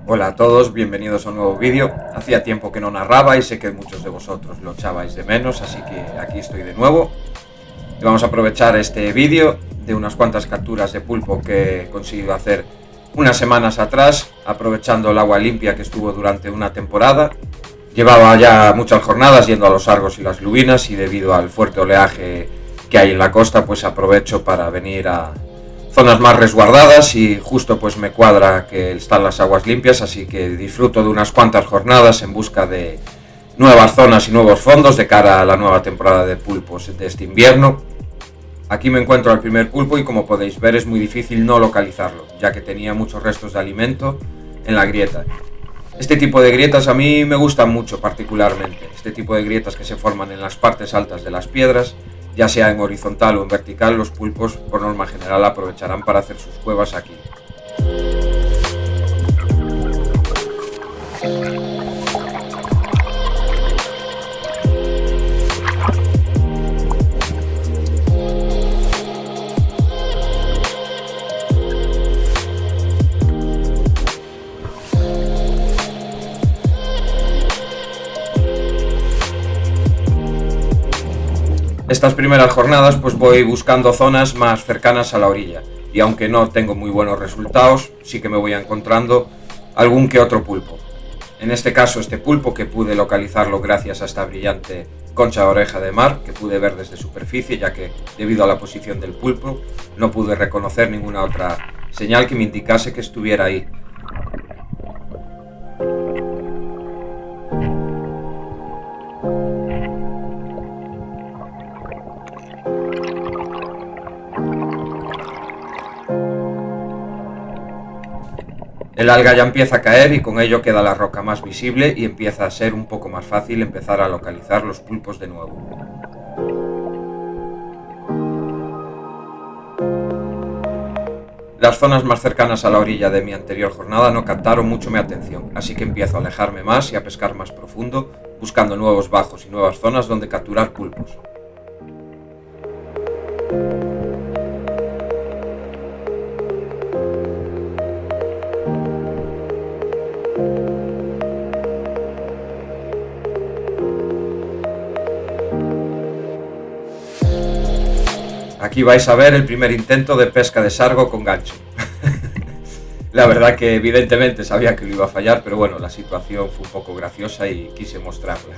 Hola a todos, bienvenidos a un nuevo vídeo. Hacía tiempo que no narraba y sé que muchos de vosotros lo echabais de menos, así que aquí estoy de nuevo. Y vamos a aprovechar este vídeo de unas cuantas capturas de pulpo que he conseguido hacer unas semanas atrás, aprovechando el agua limpia que estuvo durante una temporada. Llevaba ya muchas jornadas yendo a los Argos y las Lubinas y debido al fuerte oleaje que hay en la costa, pues aprovecho para venir a zonas más resguardadas y justo pues me cuadra que están las aguas limpias, así que disfruto de unas cuantas jornadas en busca de nuevas zonas y nuevos fondos de cara a la nueva temporada de pulpos de este invierno. Aquí me encuentro al primer pulpo y como podéis ver es muy difícil no localizarlo, ya que tenía muchos restos de alimento en la grieta. Este tipo de grietas a mí me gustan mucho particularmente, este tipo de grietas que se forman en las partes altas de las piedras, ya sea en horizontal o en vertical, los pulpos por norma general aprovecharán para hacer sus cuevas aquí. Estas primeras jornadas pues voy buscando zonas más cercanas a la orilla y aunque no tengo muy buenos resultados, sí que me voy encontrando algún que otro pulpo. En este caso este pulpo que pude localizarlo gracias a esta brillante concha de oreja de mar que pude ver desde superficie, ya que debido a la posición del pulpo no pude reconocer ninguna otra señal que me indicase que estuviera ahí. El alga ya empieza a caer y con ello queda la roca más visible y empieza a ser un poco más fácil empezar a localizar los pulpos de nuevo. Las zonas más cercanas a la orilla de mi anterior jornada no captaron mucho mi atención, así que empiezo a alejarme más y a pescar más profundo, buscando nuevos bajos y nuevas zonas donde capturar pulpos. Aquí vais a ver el primer intento de pesca de sargo con gancho. La verdad que evidentemente sabía que lo iba a fallar, pero bueno, la situación fue un poco graciosa y quise mostrarla.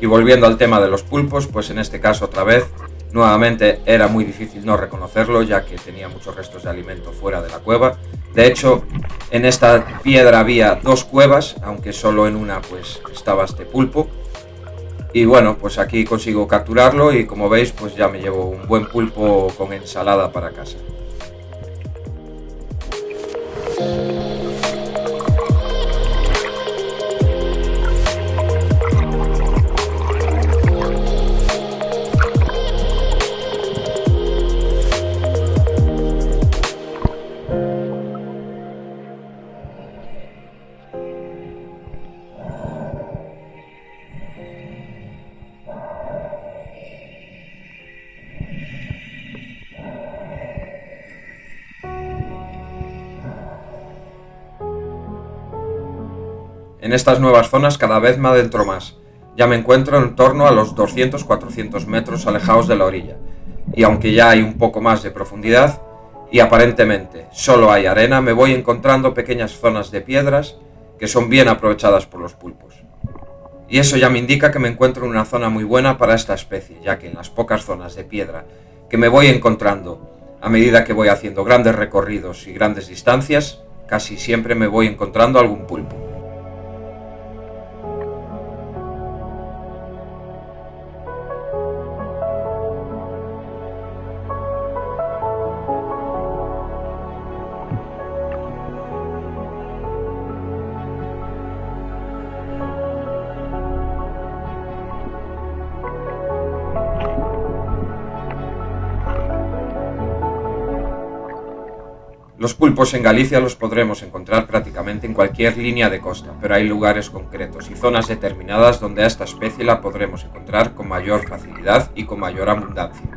Y volviendo al tema de los pulpos, pues en este caso otra vez, nuevamente era muy difícil no reconocerlo, ya que tenía muchos restos de alimento fuera de la cueva. De hecho, en esta piedra había dos cuevas, aunque solo en una pues estaba este pulpo. Y bueno, pues aquí consigo capturarlo y como veis pues ya me llevo un buen pulpo con ensalada para casa. En estas nuevas zonas cada vez me adentro más. Ya me encuentro en torno a los 200-400 metros alejados de la orilla. Y aunque ya hay un poco más de profundidad y aparentemente solo hay arena, me voy encontrando pequeñas zonas de piedras que son bien aprovechadas por los pulpos. Y eso ya me indica que me encuentro en una zona muy buena para esta especie, ya que en las pocas zonas de piedra que me voy encontrando a medida que voy haciendo grandes recorridos y grandes distancias, casi siempre me voy encontrando algún pulpo. Los pulpos en Galicia los podremos encontrar prácticamente en cualquier línea de costa, pero hay lugares concretos y zonas determinadas donde a esta especie la podremos encontrar con mayor facilidad y con mayor abundancia.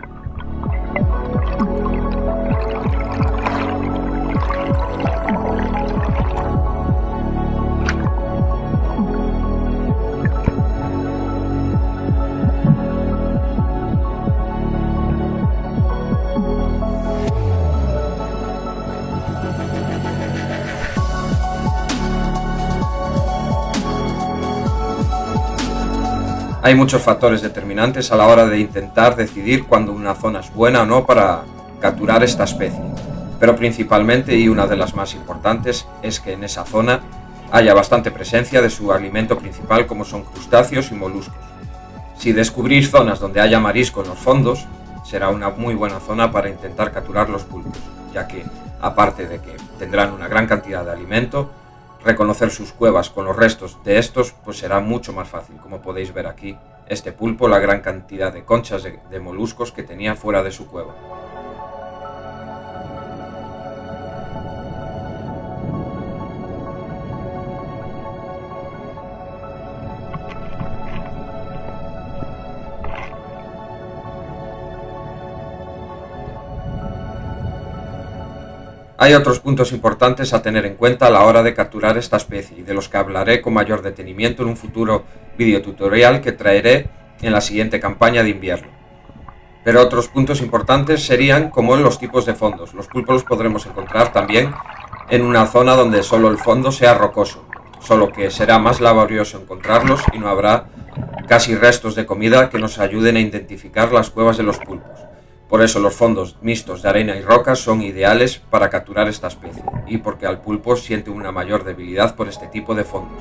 Hay muchos factores determinantes a la hora de intentar decidir cuándo una zona es buena o no para capturar esta especie, pero principalmente, y una de las más importantes, es que en esa zona haya bastante presencia de su alimento principal, como son crustáceos y moluscos. Si descubrís zonas donde haya marisco en los fondos, será una muy buena zona para intentar capturar los pulpos, ya que, aparte de que tendrán una gran cantidad de alimento, reconocer sus cuevas con los restos de estos pues será mucho más fácil. Como podéis ver aquí, este pulpo, la gran cantidad de conchas de moluscos que tenía fuera de su cueva. Hay otros puntos importantes a tener en cuenta a la hora de capturar esta especie y de los que hablaré con mayor detenimiento en un futuro videotutorial que traeré en la siguiente campaña de invierno. Pero otros puntos importantes serían como en los tipos de fondos. Los pulpos los podremos encontrar también en una zona donde solo el fondo sea rocoso, solo que será más laborioso encontrarlos y no habrá casi restos de comida que nos ayuden a identificar las cuevas de los pulpos. Por eso los fondos mixtos de arena y rocas son ideales para capturar esta especie, y porque al pulpo siente una mayor debilidad por este tipo de fondos.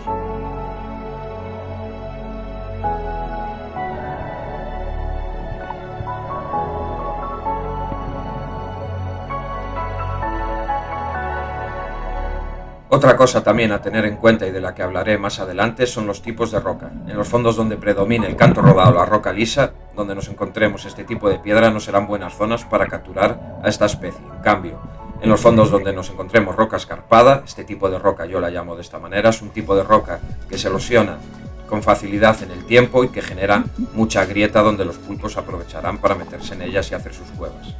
Otra cosa también a tener en cuenta y de la que hablaré más adelante son los tipos de roca. En los fondos donde predomine el canto rodado o la roca lisa, donde nos encontremos este tipo de piedra, no serán buenas zonas para capturar a esta especie. En cambio, en los fondos donde nos encontremos roca escarpada, este tipo de roca yo la llamo de esta manera, es un tipo de roca que se erosiona con facilidad en el tiempo y que genera mucha grieta donde los pulpos aprovecharán para meterse en ellas y hacer sus cuevas.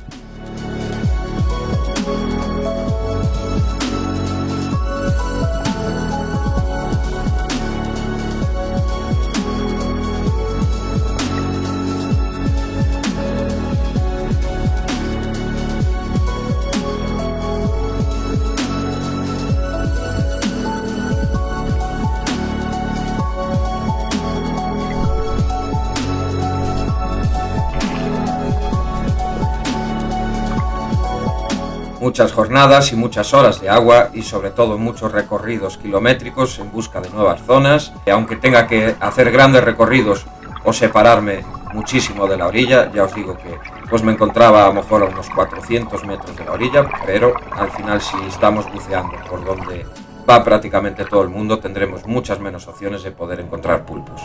Muchas jornadas y muchas horas de agua y sobre todo muchos recorridos kilométricos en busca de nuevas zonas. Y aunque tenga que hacer grandes recorridos o separarme muchísimo de la orilla, ya os digo que pues me encontraba a lo mejor a unos 400 metros de la orilla, pero al final si estamos buceando por donde va prácticamente todo el mundo tendremos muchas menos opciones de poder encontrar pulpos.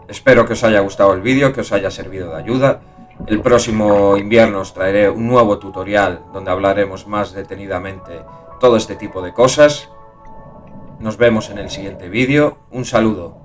Espero que os haya gustado el vídeo, que os haya servido de ayuda. El próximo invierno os traeré un nuevo tutorial donde hablaremos más detenidamente todo este tipo de cosas. Nos vemos en el siguiente vídeo. Un saludo.